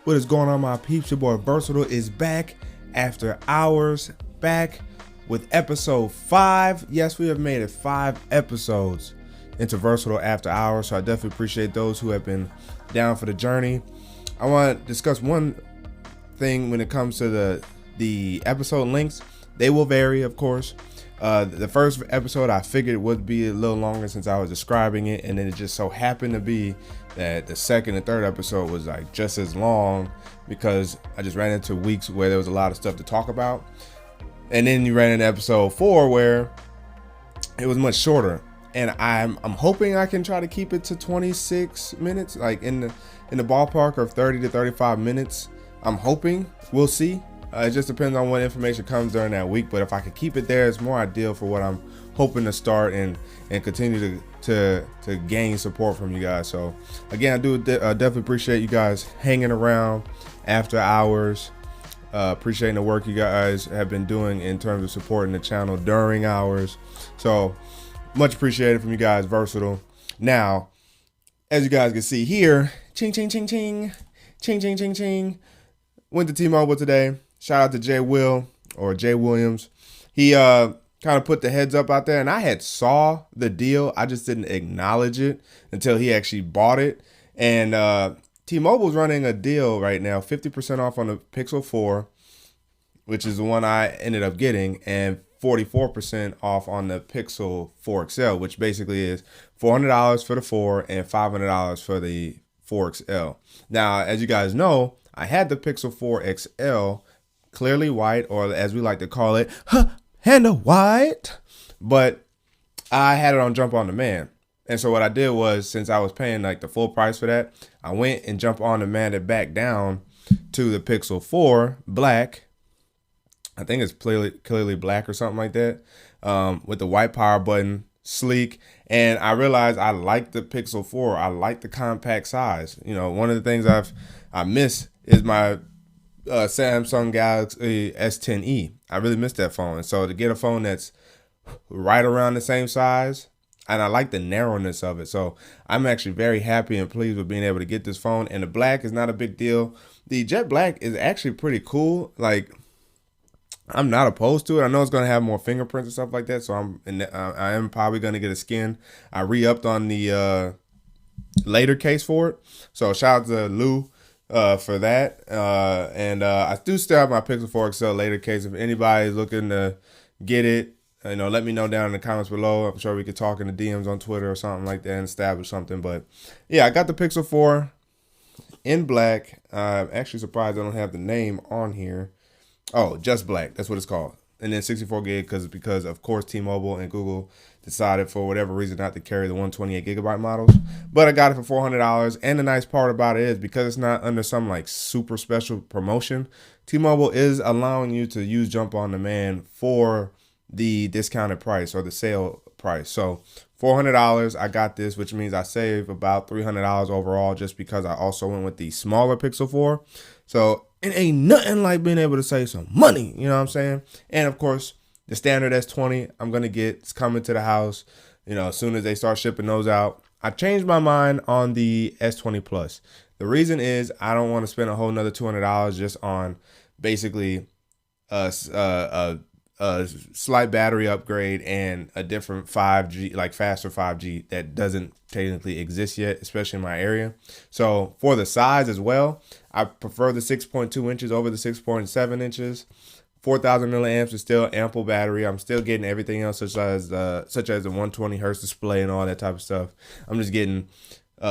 What is going on, my peeps? Your boy Versatile is back after hours, back with episode 5. Yes, we have made it 5 episodes into Versatile After Hours, so I definitely appreciate those who have been down for the journey. I want to discuss one thing when it comes to the episode lengths. They will vary, of course. The first episode I figured would be a little longer since I was describing it, and then it just so happened to be that the second and third episode was like just as long because I just ran into weeks where there was a lot of stuff to talk about. And then you ran into episode 4 where it was much shorter. And I'm hoping I can try to keep it to 26 minutes, like in the ballpark of 30 to 35 minutes. I'm hoping. We'll see. It just depends on what information comes during that week. But if I can keep it there, it's more ideal for what I'm hoping to start and continue to gain support from you guys. So again, I do definitely appreciate you guys hanging around after hours. Appreciating the work you guys have been doing in terms of supporting the channel during hours. So much appreciated from you guys, Versatile. Now, as you guys can see here, ching, ching, ching, ching, ching, ching, ching, ching. Went to T-Mobile today. Shout out to Jay Williams. He kind of put the heads up out there, and I had saw the deal. I just didn't acknowledge it until he actually bought it. And T-Mobile's running a deal right now, 50% off on the Pixel 4, which is the one I ended up getting, and 44% off on the Pixel 4 XL, which basically is $400 for the 4 and $500 for the 4 XL. Now, as you guys know, I had the Pixel 4 XL, clearly white, or as we like to call it, Handa white, but I had it on Jump On Demand. And so what I did was, since I was paying like the full price for that, I went and Jump On Demand it back down to the Pixel 4 black. I think it's clearly black or something like that, with the white power button, sleek. And I realized I like the Pixel 4. I like the compact size. You know, one of the things I miss is my Samsung Galaxy S10e. I really miss that phone. And so to get a phone that's right around the same size, and I like the narrowness of it. So I'm actually very happy and pleased with being able to get this phone. And the black is not a big deal. The jet black is actually pretty cool. Like, I'm not opposed to it. I know it's going to have more fingerprints and stuff like that. So I am probably going to get a skin. I re-upped on the later case for it. So shout out to Lou for that. And I do still have my Pixel 4 XL later case. If anybody's looking to get it, you know, let me know down in the comments below. I'm sure we could talk in the DMs on Twitter or something like that and establish something. But yeah, I got the Pixel 4 in black. I'm actually surprised I don't have the name on here. Oh, just black. That's what it's called. And then 64 gig because of course T-Mobile and Google decided for whatever reason not to carry the 128 gigabyte models. But I got it for $400. And the nice part about it is because it's not under some like super special promotion, T-Mobile is allowing you to use Jump On Demand for the discounted price or the sale price. So $400, I got this, which means I save about $300 overall just because I also went with the smaller Pixel 4. So it ain't nothing like being able to save some money, you know what I'm saying? And of course, the standard S20 I'm going to get, it's coming to the house, you know, as soon as they start shipping those out. I changed my mind on the S20 Plus. The reason is I don't want to spend a whole nother $200 just on basically a slight battery upgrade and a different 5G, like faster 5G that doesn't technically exist yet, especially in my area. So for the size as well, I prefer the 6.2 inches over the 6.7 inches. 4,000 milliamps is still ample battery. I'm still getting everything else such as the 120 hertz display and all that type of stuff. I'm just getting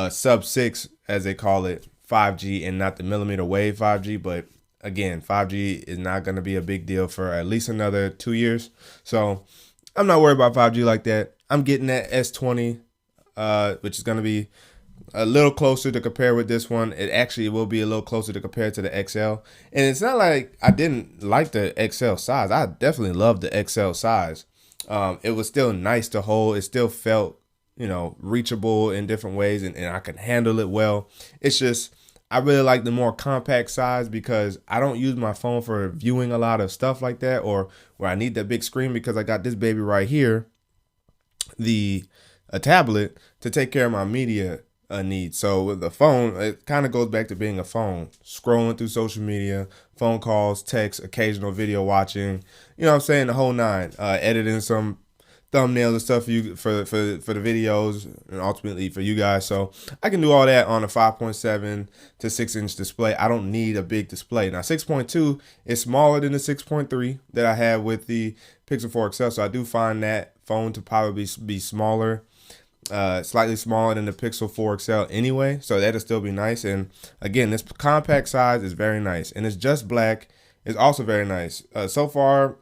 sub 6, as they call it, 5G and not the millimeter wave 5G, but again, 5G is not going to be a big deal for at least another 2 years. So I'm not worried about 5G like that. I'm getting that S20, which is going to be a little closer to compare with this one. It actually will be a little closer to compare to the XL. And it's not like I didn't like the XL size. I definitely loved the XL size. It was still nice to hold. It still felt, you know, reachable in different ways, and I could handle it well. It's just, I really like the more compact size because I don't use my phone for viewing a lot of stuff like that, or where I need that big screen, because I got this baby right here, a tablet, to take care of my media needs. So with the phone, it kind of goes back to being a phone, scrolling through social media, phone calls, text, occasional video watching, you know what I'm saying, the whole nine, editing some thumbnails and stuff for you for the videos and ultimately for you guys. So I can do all that on a 5.7 to 6-inch display. I don't need a big display. Now 6.2 is smaller than the 6.3 that I have with the Pixel 4 XL. So I do find that phone to probably be smaller, slightly smaller than the Pixel 4 XL anyway. So that'll still be nice. And again, this compact size is very nice, and it's just black. It's also very nice. So far,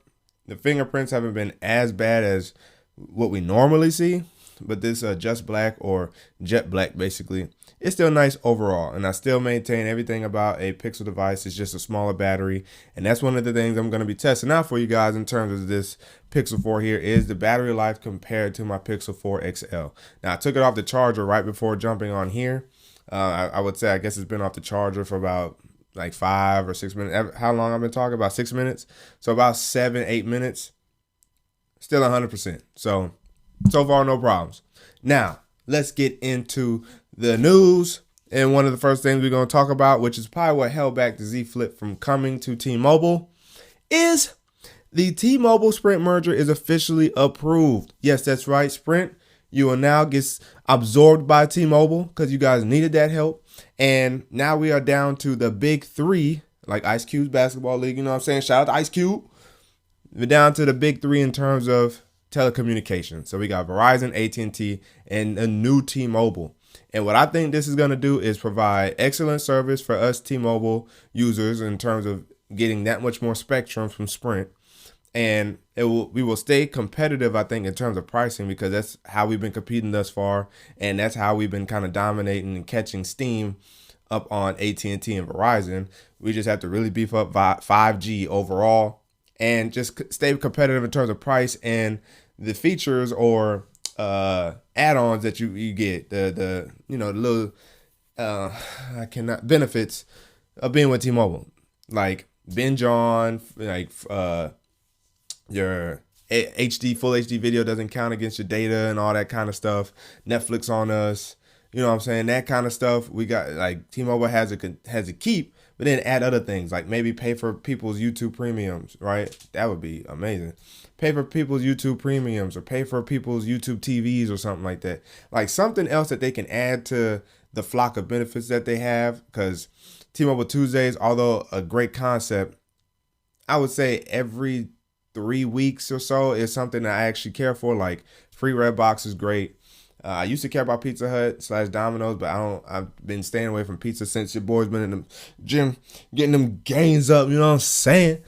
the fingerprints haven't been as bad as what we normally see, but this just black or jet black basically, it's still nice overall. And I still maintain everything about a Pixel device. It's just a smaller battery, and that's one of the things I'm going to be testing out for you guys in terms of this Pixel 4 here is the battery life compared to my Pixel 4 XL. Now I took it off the charger right before jumping on here. I would say I guess it's been off the charger for about like 5 or 6 minutes. How long I've been talking? About 6 minutes. So about 7-8 minutes. Still 100%. So far, no problems. Now, let's get into the news. And one of the first things we're going to talk about, which is probably what held back the Z Flip from coming to T-Mobile, is the T-Mobile Sprint merger is officially approved. Yes, that's right, Sprint. You will now get absorbed by T-Mobile because you guys needed that help. And now we are down to the big three, like Ice Cube's basketball league. You know what I'm saying? Shout out to Ice Cube. We're down to the big three in terms of telecommunications. So we got Verizon, AT&T, and a new T-Mobile. And what I think this is going to do is provide excellent service for us T-Mobile users in terms of getting that much more spectrum from Sprint. And we will stay competitive, I think, in terms of pricing, because that's how we've been competing thus far. And that's how we've been kind of dominating and catching steam up on AT&T and Verizon. We just have to really beef up 5G overall and just stay competitive in terms of price and the features or add-ons that you get, the little benefits of being with T-Mobile, like binge on, like your full HD video doesn't count against your data and all that kind of stuff. Netflix on us, you know what I'm saying? That kind of stuff. We got, like, T-Mobile has a keep, but then add other things, like maybe pay for people's YouTube premiums, right? That would be amazing. Pay for people's YouTube premiums or pay for people's YouTube TVs or something like that. Like something else that they can add to the flock of benefits that they have, because T-Mobile Tuesdays, although a great concept, I would say every 3 weeks or so is something that I actually care for. Like free Redbox is great. I used to care about Pizza Hut / Domino's, but I've been staying away from pizza since your boy's been in the gym getting them gains up, you know what I'm saying?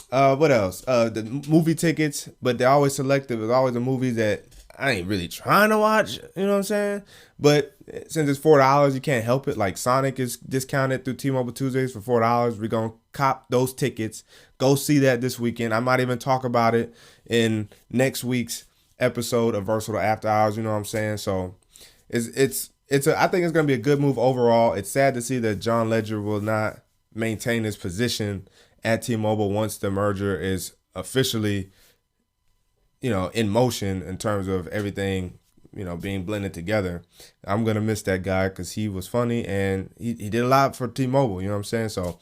What else? The movie tickets, but they're always selective. There's always the movies that I ain't really trying to watch, you know what I'm saying? But since it's $4, you can't help it. Like Sonic is discounted through T-Mobile Tuesdays for $4. We're going to cop those tickets. Go see that this weekend. I might even talk about it in next week's episode of Versatile After Hours, you know what I'm saying? So I think it's going to be a good move overall. It's sad to see that John Ledger will not maintain his position at T-Mobile once the merger is officially, in motion in terms of everything, being blended together. I'm going to miss that guy because he was funny and he did a lot for T-Mobile, you know what I'm saying? So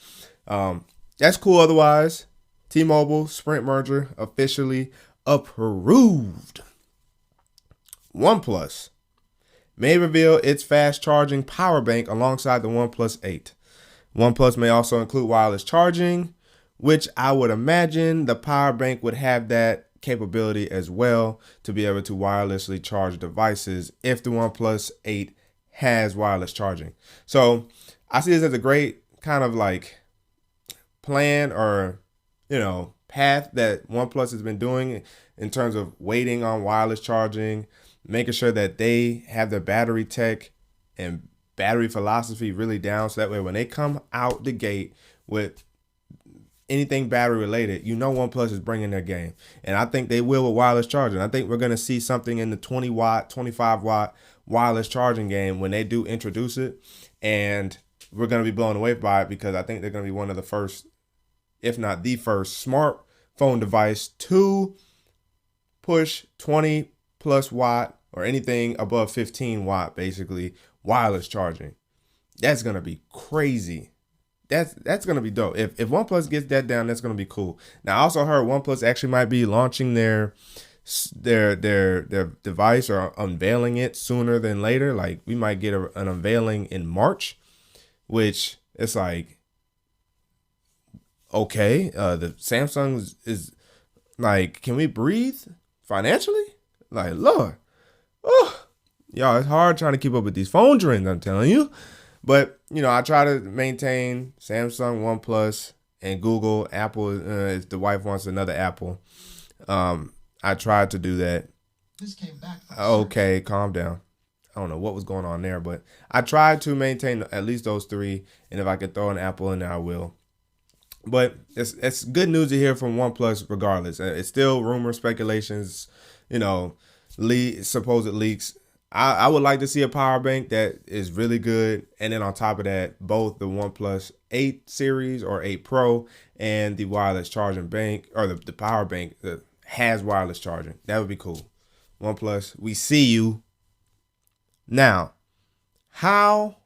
that's cool. Otherwise, T-Mobile Sprint merger officially approved. OnePlus may reveal its fast charging power bank alongside the OnePlus 8. OnePlus may also include wireless charging, which I would imagine the power bank would have that capability as well to be able to wirelessly charge devices if the OnePlus 8 has wireless charging. So I see this as a great kind of like plan or, path that OnePlus has been doing in terms of waiting on wireless charging, making sure that they have their battery tech and battery philosophy really down. So that way, when they come out the gate with anything battery related, OnePlus is bringing their game. And I think they will with wireless charging. I think we're going to see something in the 20 watt, 25 watt wireless charging game when they do introduce it. And we're going to be blown away by it because I think they're going to be one of the first, if not the first, smartphone device to push 20 plus watt or anything above 15 watt, basically, wireless charging. That's gonna be crazy. That's gonna be dope. If OnePlus gets that down, that's gonna be cool. Now I also heard OnePlus actually might be launching their device or unveiling it sooner than later. Like we might get an unveiling in March, which it's like, okay, the Samsung is like, can we breathe financially? Like, Lord, oh, y'all, it's hard trying to keep up with these phone trends, I'm telling you. But, you know, I try to maintain Samsung, OnePlus, and Google. Apple, if the wife wants another Apple, I tried to do that. This came back. Okay, calm down. I don't know what was going on there, but I tried to maintain at least those three. And if I could throw an Apple in there, I will. But it's good news to hear from OnePlus regardless. It's still rumor, speculations, you know, supposed leaks. I would like to see a power bank that is really good. And then on top of that, both the OnePlus 8 series or 8 Pro and the wireless charging bank, or the power bank that has wireless charging. That would be cool. OnePlus, we see you. Now, how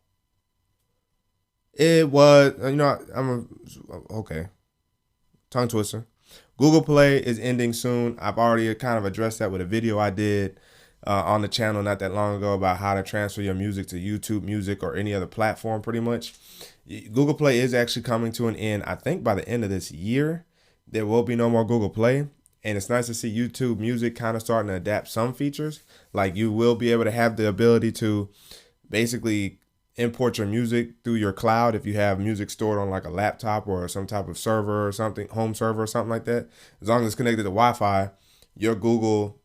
it was, you know, okay. Tongue twister. Google Play is ending soon. I've already kind of addressed that with a video I did on the channel not that long ago about how to transfer your music to YouTube Music or any other platform pretty much. Google Play is actually coming to an end. I think by the end of this year, there will be no more Google Play. And it's nice to see YouTube Music kind of starting to adapt some features. Like you will be able to have the ability to basically import your music through your cloud if you have music stored on like a laptop or some type of server or something, home server or something like that. As long as it's connected to Wi-Fi, your Google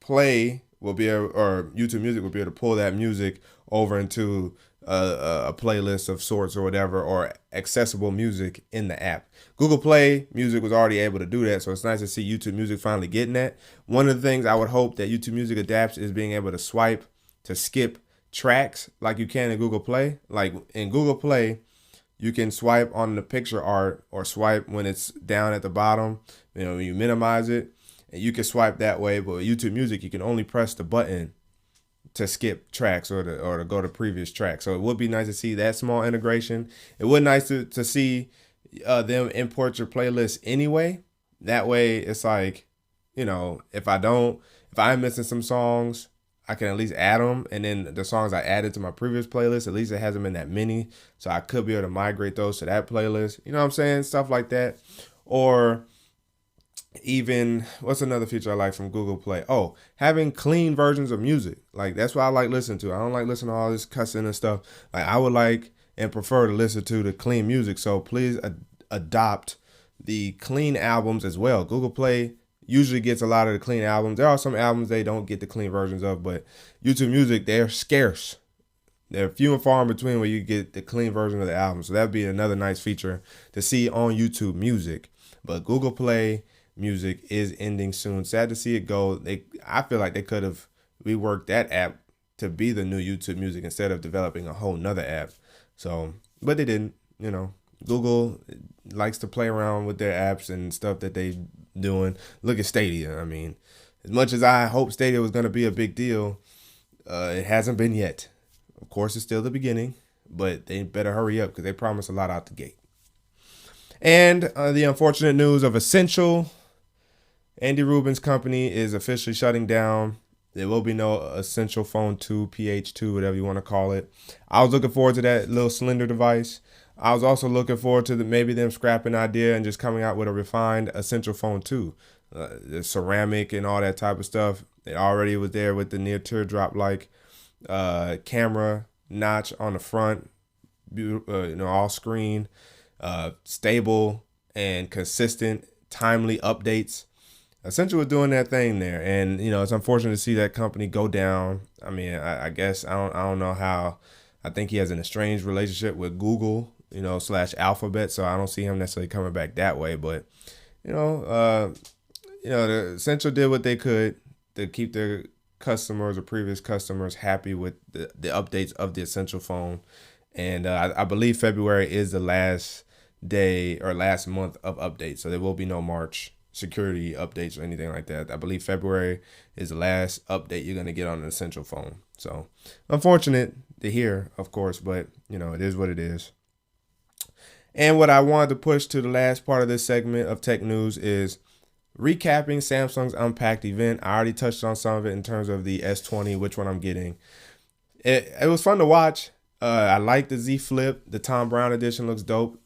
Play will be able, or YouTube Music will be able to pull that music over into a playlist of sorts or whatever, or accessible music in the app. Google Play Music was already able to do that, so it's nice to see YouTube Music finally getting that. One of the things I would hope that YouTube Music adapts is being able to swipe to skip tracks like you can in Google Play. Like in Google Play, you can swipe on the picture art or swipe when it's down at the bottom, you know, when you minimize it, and you can swipe that way. But with YouTube Music, you can only press the button to skip tracks or to go to previous tracks. So it would be nice to see that small integration. It would be nice to see them import your playlist anyway. That way it's like, you know, if I'm missing some songs, I can at least add them. And then the songs I added to my previous playlist, at least it has them in that mini. So I could be able to migrate those to that playlist. You know what I'm saying? Stuff like that. Or even, what's another feature I like from Google Play? Oh, having clean versions of music. Like, that's what I like listening to. I don't like listening to all this cussing and stuff. Like, I would like and prefer to listen to the clean music. So please adopt the clean albums as well. Google Play usually gets a lot of the clean albums. There are some albums they don't get the clean versions of, but YouTube Music, they're scarce. They're few and far in between where you get the clean version of the album. So that'd be another nice feature to see on YouTube Music. But Google Play Music is ending soon. Sad to see it go. I feel like they could have reworked that app to be the new YouTube Music instead of developing a whole nother app. So, but they didn't. You know, Google likes to play around with their apps and stuff that they doing. Look at Stadia. I mean, as much as I hope Stadia was going to be a big deal, it hasn't been yet. Of course, it's still the beginning, but they better hurry up because they promise a lot out the gate. And the unfortunate news of Essential. Andy Rubin's company is officially shutting down. There will be no Essential Phone 2, PH2, whatever you want to call it. I was looking forward to that little slender device. I was also looking forward to maybe them scrapping the idea and just coming out with a refined Essential Phone 2. The ceramic and all that type of stuff. It already was there with the near teardrop-like camera notch on the front, all screen, stable and consistent, timely updates. Essential was doing that thing there, and it's unfortunate to see that company go down. I mean, I guess I don't know how. I think he has an estranged relationship with Google, / Alphabet, so I don't see him necessarily coming back that way. But the Essential did what they could to keep their customers or previous customers happy with the updates of the Essential phone, and I believe February is the last day or last month of updates, so there will be no March security updates or anything like that. I believe February is the last update you're going to get on an Essential phone. So unfortunate to hear, of course, but you know, it is what it is. And what I wanted to push to the last part of this segment of tech news is recapping Samsung's Unpacked event. I already touched on some of it in terms of the S20, which one I'm getting. It was fun to watch. I like the Z Flip. The Tom Brown edition looks dope.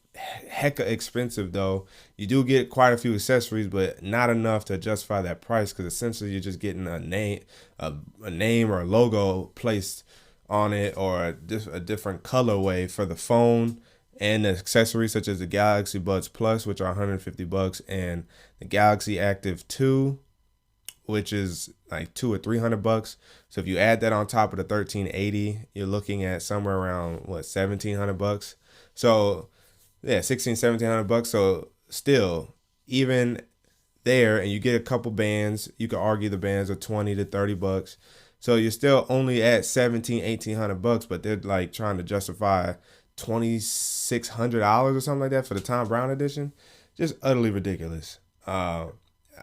Hecka expensive though. You do get quite a few accessories, but not enough to justify that price, because essentially you're just getting a name or a logo placed on it, or just a different colorway for the phone, and the accessories such as the Galaxy Buds Plus, which are $150, and the Galaxy Active 2, which is like $200 or $300. So if you add that on top of the 1380, you're looking at somewhere around what, $1,700. So yeah, $1,700-$1,700. So still, even there, and you get a couple bands, you could argue the bands are $20 to $30. So you're still only at $1,700-$1,800, but they're like trying to justify $2,600 or something like that for the Tom Brown edition. Just utterly ridiculous. I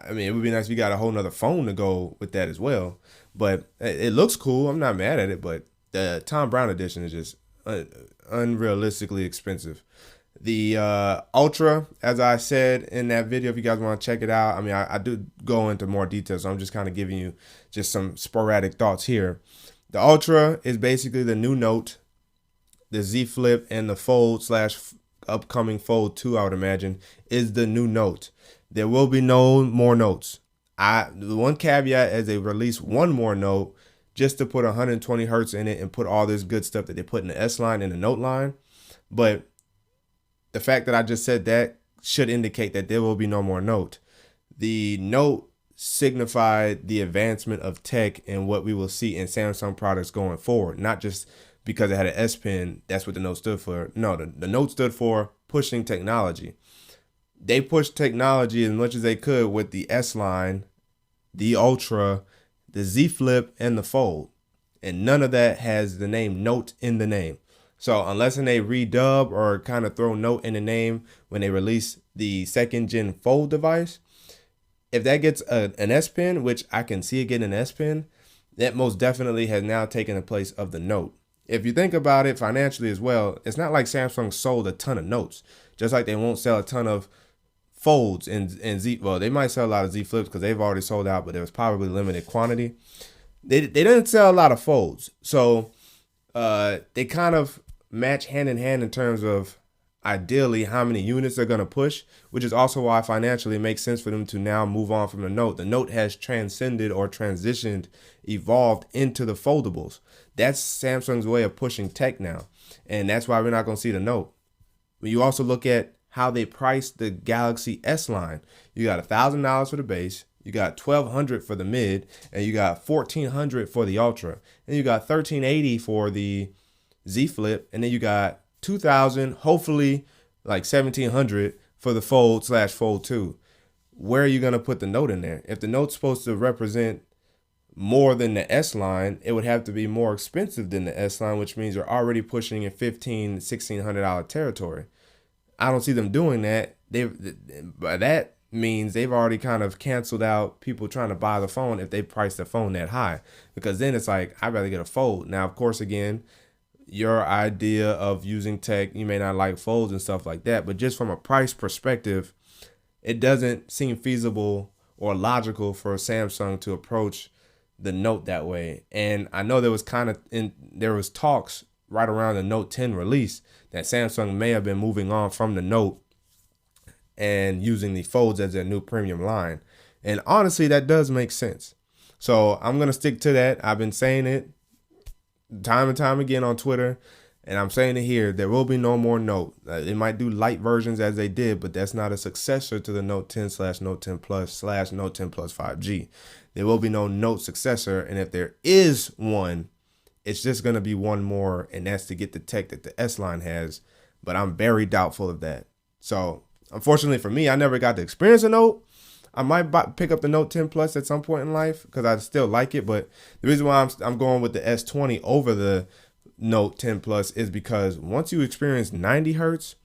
mean, it would be nice if you got a whole nother phone to go with that as well. But it looks cool. I'm not mad at it, but the Tom Brown edition is just unrealistically expensive. The Ultra, as I said in that video, if you guys want to check it out, I mean, I do go into more details, so I'm just kind of giving you just some sporadic thoughts here. The Ultra is basically the new Note. The Z Flip and the Fold / upcoming Fold 2, I would imagine, is the new Note. There will be no more Notes. The one caveat is they release one more Note just to put 120 hertz in it and put all this good stuff that they put in the S line and the Note line. But the fact that I just said that should indicate that there will be no more Note. The Note signified the advancement of tech and what we will see in Samsung products going forward, not just because it had an S Pen, that's what the Note stood for. No, the Note stood for pushing technology. They pushed technology as much as they could with the S line, the Ultra, the Z Flip, and the Fold. And none of that has the name Note in the name. So unless they redub or kind of throw Note in the name when they release the second gen Fold device, if that gets an S Pen, which I can see it getting an S Pen, that most definitely has now taken the place of the Note. If you think about it financially as well, it's not like Samsung sold a ton of Notes, just like they won't sell a ton of Folds and Z. Well, they might sell a lot of Z Flips because they've already sold out, but there was probably limited quantity. They didn't sell a lot of Folds, so they kind of match hand in hand in terms of ideally how many units they're going to push, which is also why financially it makes sense for them to now move on from the Note. The Note has transcended or transitioned, evolved into the foldables. That's Samsung's way of pushing tech now, and that's why we're not going to see the Note. When you also look at how they priced the Galaxy S line, you got $1,000 for the base, you got $1,200 for the mid, and you got $1,400 for the Ultra, and you got $1,380 for the Z Flip, and then you got $2,000, hopefully like $1,700 for the Fold / Fold 2. Where are you going to put the Note in there? If the Note's supposed to represent more than the S line, it would have to be more expensive than the S line, which means you're already pushing in $1,500-$1,600 territory. I don't see them doing that. By that means they've already kind of canceled out people trying to buy the phone if they price the phone that high, because then it's like, I'd rather get a Fold. Now, of course, again, your idea of using tech, you may not like Folds and stuff like that, but just from a price perspective, it doesn't seem feasible or logical for Samsung to approach the Note that way. And I know there was talks right around the Note 10 release that Samsung may have been moving on from the Note and using the Folds as their new premium line. And honestly, that does make sense. So I'm going to stick to that. I've been saying it time and time again on Twitter, and I'm saying it here. There will be no more Note. They might do light versions as they did, but that's not a successor to the Note 10 / Note 10 Plus / Note 10 Plus 5G. There will be no Note successor, and if there is one, it's just going to be one more, and that's to get the tech that the S line has, but I'm very doubtful of that. So unfortunately for me, I never got to experience a Note. I might pick up the Note 10 Plus at some point in life because I still like it, but the reason why I'm going with the S20 over the Note 10 Plus is because once you experience 90 hertz,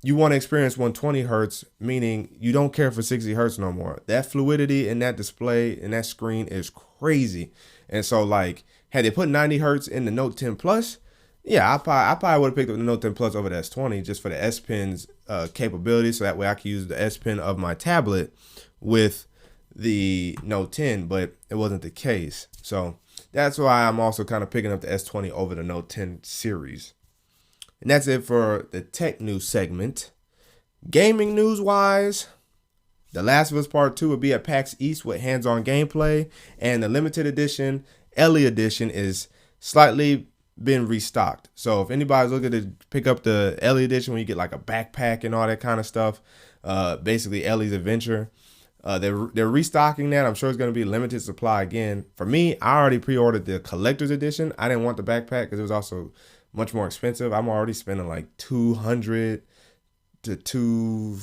you want to experience 120 hertz, meaning you don't care for 60 hertz no more. That fluidity in that display and that screen is crazy. And so like Had they put 90 hertz in the Note 10 Plus, yeah, I probably would have picked up the Note 10 Plus over the S20 just for the S Pen's capability, so that way I could use the S Pen of my tablet with the Note 10, but it wasn't the case. So that's why I'm also kind of picking up the S20 over the Note 10 series. And that's it for the tech news segment. Gaming news wise, The Last of Us Part 2 will be at PAX East with hands-on gameplay, and the limited edition Ellie Edition is slightly been restocked. So if anybody's looking to pick up the Ellie Edition when you get like a backpack and all that kind of stuff, basically Ellie's Adventure, they're restocking that. I'm sure it's going to be limited supply again. For me, I already pre-ordered the collector's edition. I didn't want the backpack because it was also much more expensive. I'm already spending like $200 to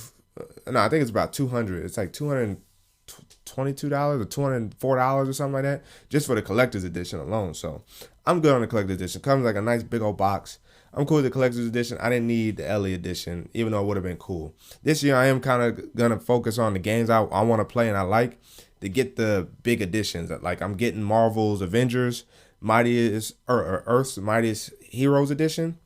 I think it's about $200. It's like $222 or $204 or something like that, just for the collector's edition alone. So I'm good on the collector's edition. Comes like a nice big old box. I'm cool with the collector's edition. I didn't need the Ellie edition, even though it would have been cool. This year, I am kind of going to focus on the games I want to play and I like to get the big editions. Like I'm getting Marvel's Avengers, Mightiest, or Earth's Mightiest Heroes edition,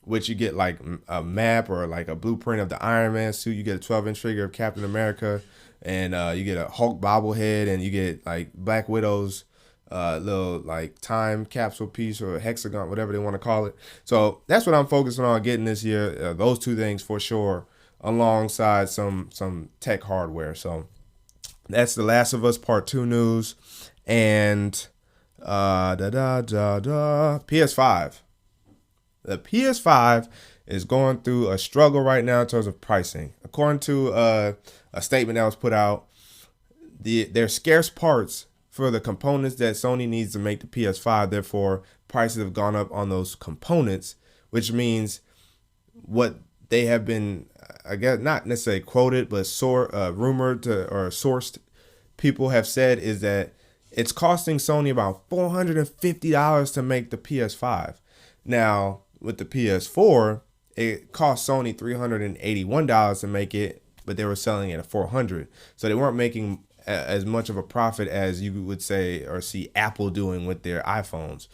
which you get like a map or like a blueprint of the Iron Man suit. You get a 12-inch figure of Captain America, and you get a Hulk bobblehead, and you get like Black Widow's little like time capsule piece or hexagon, whatever they want to call it. So that's what I'm focusing on getting this year. Those two things for sure, alongside some tech hardware. So that's The Last of Us Part 2 news. And PS5. The PS5 is going through a struggle right now in terms of pricing. According to a statement that was put out, there's scarce parts for the components that Sony needs to make the PS5. Therefore, prices have gone up on those components, which means what they have been, I guess, not necessarily quoted, but rumored to, or sourced people have said is that it's costing Sony about $450 to make the PS5. Now, with the PS4, it cost Sony $381 to make it, but they were selling it at $400. So they weren't making as much of a profit as you would say or see Apple doing with their iPhones.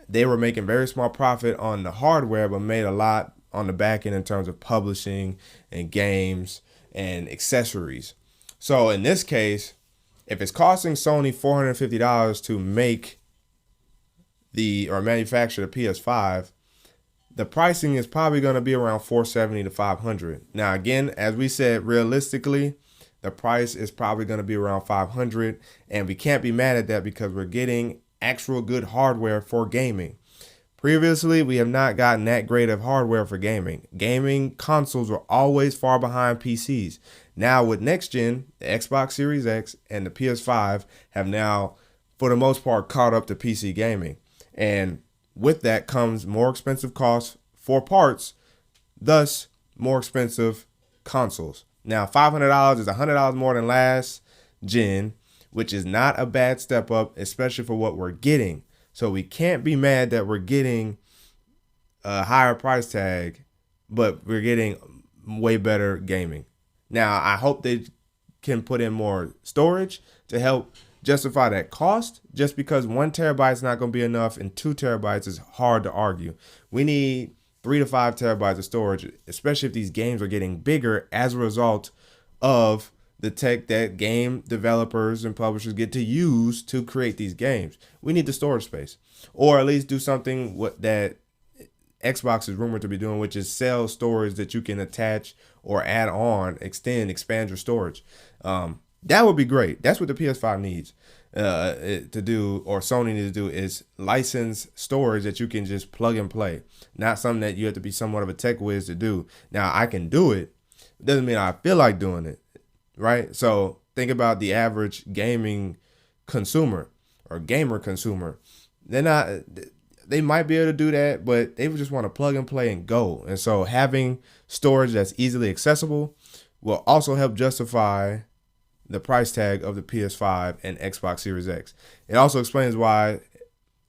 They were making very small profit on the hardware, but made a lot on the back end in terms of publishing and games and accessories. So in this case, if it's costing Sony $450 to make or manufacture the PS5, the pricing is probably going to be around $470 to $500. Now, again, as we said, realistically, the price is probably going to be around $500, and we can't be mad at that because we're getting actual good hardware for gaming. Previously, we have not gotten that great of hardware for gaming. Gaming consoles were always far behind PCs. Now, with next gen, the Xbox Series X and the PS5 have now, for the most part, caught up to PC gaming. And with that comes more expensive costs for parts, thus more expensive consoles. Now, $500 is $100 more than last gen, which is not a bad step up, especially for what we're getting. So we can't be mad that we're getting a higher price tag, but we're getting way better gaming. Now, I hope they can put in more storage to help justify that cost. Just because 1 terabyte is not going to be enough and 2 terabytes is hard to argue. We need 3 to 5 terabytes of storage, especially if these games are getting bigger as a result of the tech that game developers and publishers get to use to create these games. We need the storage space, or at least do something that Xbox is rumored to be doing, which is sell storage that you can attach or add on, expand your storage. That would be great. That's what the PS5 needs to do, or Sony needs to do, is license storage that you can just plug and play. Not something that you have to be somewhat of a tech whiz to do. Now, I can do it. It doesn't mean I feel like doing it, right? So think about the average gaming consumer or gamer consumer. They might be able to do that, but they would just want to plug and play and go. And so having storage that's easily accessible will also help justify the price tag of the PS5 and Xbox Series X. It also explains why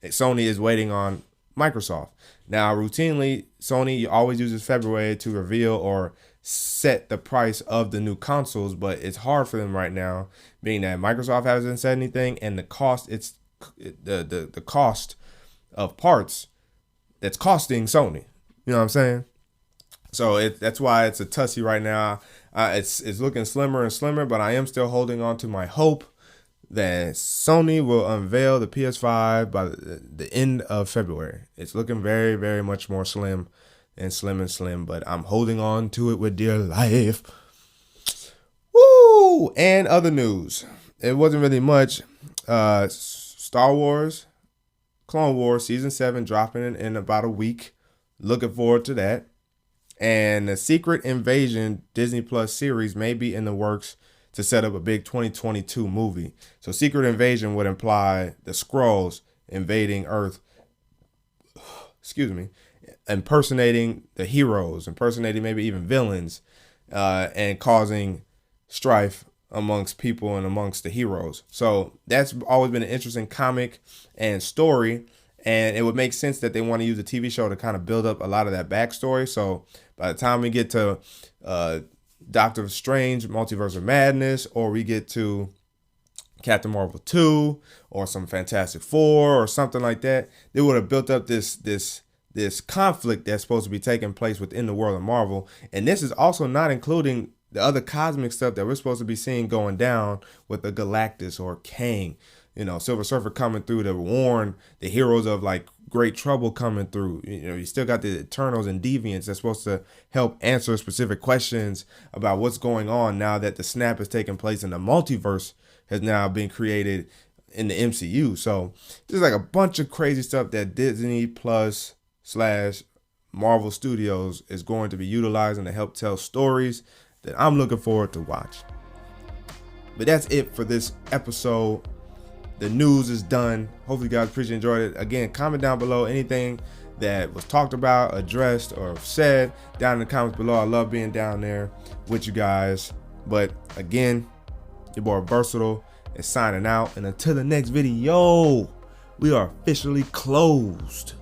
Sony is waiting on Microsoft. Now, routinely, Sony always uses February to reveal or set the price of the new consoles, but it's hard for them right now, being that Microsoft hasn't said anything, and the cost, it's the cost of parts that's costing Sony. You know what I'm saying? So that's why it's a tussy right now. It's looking slimmer and slimmer, but I am still holding on to my hope that Sony will unveil the PS5 by the end of February. It's looking very, very much more slim, but I'm holding on to it with dear life. Woo! And other news. It wasn't really much. Star Wars, Clone Wars Season 7 dropping in about a week. Looking forward to that. And the Secret Invasion Disney Plus series may be in the works to set up a big 2022 movie. So Secret Invasion would imply the Skrulls invading Earth, impersonating the heroes, impersonating maybe even villains, and causing strife amongst people and amongst the heroes. So that's always been an interesting comic and story. And it would make sense that they want to use a TV show to kind of build up a lot of that backstory. So by the time we get to Doctor Strange, Multiverse of Madness, or we get to Captain Marvel 2, or some Fantastic Four, or something like that, they would have built up this conflict that's supposed to be taking place within the world of Marvel. And this is also not including the other cosmic stuff that we're supposed to be seeing going down with the Galactus or Kang. Silver Surfer coming through to warn the heroes of like great trouble coming through. You still got the Eternals and Deviants that's supposed to help answer specific questions about what's going on now that the snap is taking place and the multiverse has now been created in the MCU. So there's like a bunch of crazy stuff that Disney Plus / Marvel Studios is going to be utilizing to help tell stories that I'm looking forward to watch. But that's it for this episode. The news is done. Hopefully you guys appreciate enjoyed it. Again, comment down below anything that was talked about, addressed, or said down in the comments below. I love being down there with you guys. But again, your boy Vrsatile is signing out. And until the next video, we are officially closed.